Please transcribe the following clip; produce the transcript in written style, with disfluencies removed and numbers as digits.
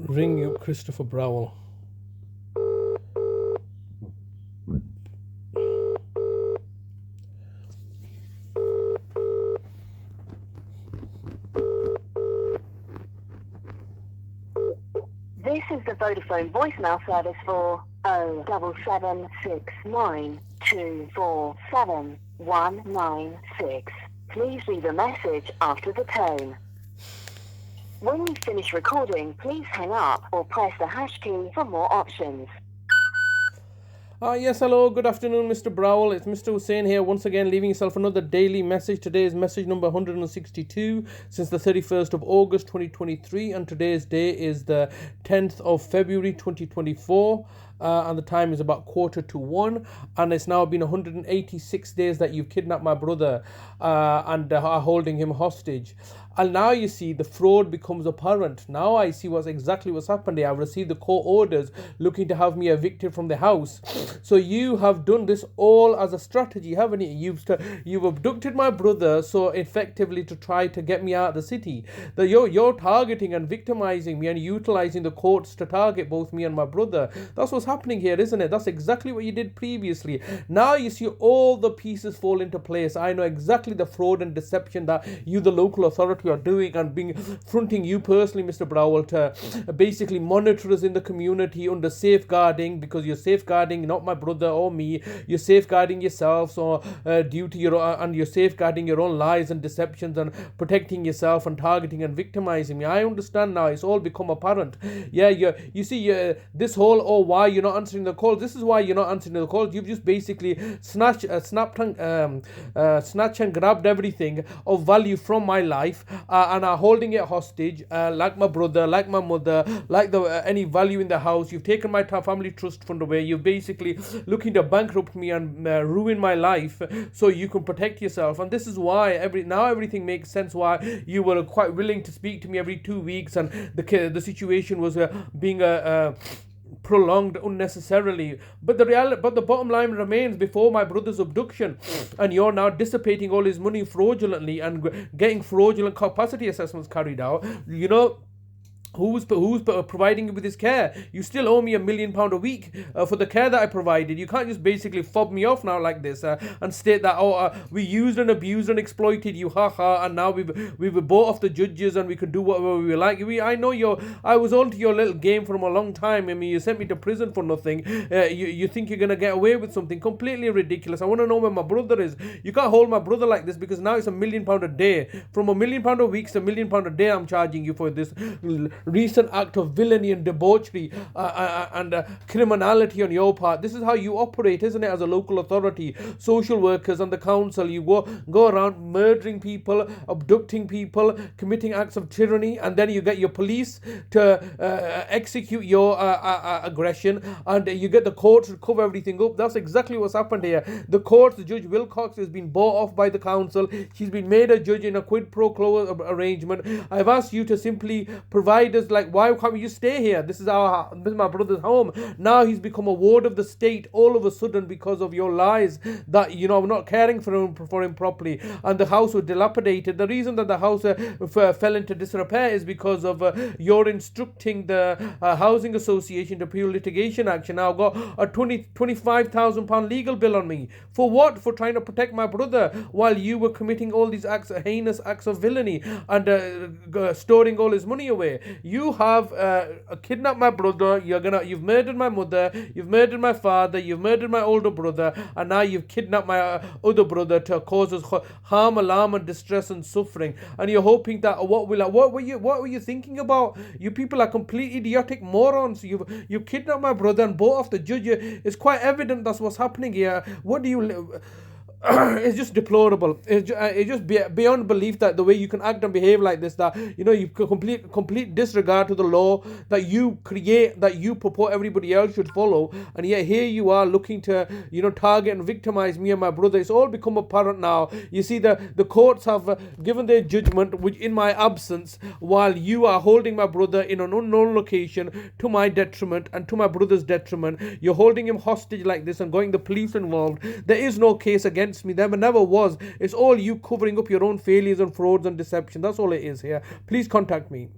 ring you, Christopher Browell. This is the Vodafone voicemail service for 07762477196. Please leave a message after the tone. When you finish recording, please hang up or press the hash key for more options. Yes, hello, good afternoon, Mr. Browell. It's Mr. Hussain here, once again, leaving yourself another daily message. Today is message number 162 since the 31st of August 2023, and today's day is the 10th of February 2024. And the time is about 1:45, and it's now been 186 days that you've kidnapped my brother and are holding him hostage. And now you see the fraud becomes apparent. Now I see exactly what's happened here. I've received the court orders looking to have me evicted from the house. So you have done this all as a strategy, haven't you? You've abducted my brother so effectively to try to get me out of the city. That you're targeting and victimizing me and utilizing the courts to target both me and my brother. That's what's happening here, isn't it? That's exactly what you did previously. Now you see all the pieces fall into place. I know exactly the fraud and deception that you, the local authority, are doing and fronting you personally, Mr. Browell, to basically monitor us in the community under safeguarding, because you're safeguarding not my brother or me. You're safeguarding yourself, so due to you're safeguarding your own lies and deceptions and protecting yourself and targeting and victimizing me. I understand now. It's all become apparent. Yeah, you see this whole why you're not answering the calls. This is why you're not answering the calls. You've just basically snatched and grabbed everything of value from my life and are holding it hostage, like my brother, like my mother, like any value in the house. You've taken my family trust fund away. You're basically looking to bankrupt me and ruin my life so you can protect yourself. And this is why everything makes sense. Why you were quite willing to speak to me every 2 weeks, and the situation was being prolonged unnecessarily. But the bottom line remains, before my brother's abduction, and you're now dissipating all his money fraudulently and getting fraudulent capacity assessments carried out. Who's providing you with his care? You still owe me £1 million a week for the care that I provided. You can't just basically fob me off now like this and state that we used and abused and exploited you, and now we've bought off the judges and we can do whatever we like. I know I was on to your little game from a long time. I mean, you sent me to prison for nothing. You think you're gonna get away with something completely ridiculous. I want to know where my brother is. You can't hold my brother like this, because now it's £1 million a day. From £1 million a week to £1 million a day, I'm charging you for this recent act of villainy and debauchery and criminality on your part. This is how you operate, isn't it? As a local authority, social workers and the council, you go around murdering people, abducting people, committing acts of tyranny, and then you get your police to execute your aggression, and you get the courts to cover everything up. That's exactly what's happened here. The courts, Judge Wilcox, has been bought off by the council. She's been made a judge in a quid pro quo arrangement. I've asked you to simply provide us, like, why can't we just stay here? This is my brother's home. Now he's become a ward of the state all of a sudden because of your lies that I'm not caring for him properly, and the house was dilapidated. The reason that the house fell into disrepair is because of your instructing the housing association to pursue litigation action. Now I've got a £25,000 legal bill on me. For what? For trying to protect my brother while you were committing all these heinous acts of villainy and storing all his money away. You have kidnapped my brother. You've murdered my mother. You've murdered my father. You've murdered my older brother, and now you've kidnapped my other brother to cause us harm, alarm, and distress and suffering. And you're hoping that what were you thinking about? You people are complete idiotic morons. You've kidnapped my brother and bought off the judge. It's quite evident that's what's happening here. What do you? It's just deplorable. It's just beyond belief that the way you can act and behave like this, that you complete disregard to the law that you create, that you purport everybody else should follow, and yet here you are looking to target and victimize me and my brother. It's all become apparent now. You see, the courts have given their judgment which in my absence, while you are holding my brother in an unknown location to my detriment and to my brother's detriment. You're holding him hostage like this and getting the police involved. There is no case against me. There never was. It's all you covering up your own failures and frauds and deception. That's all it is here. Please contact me.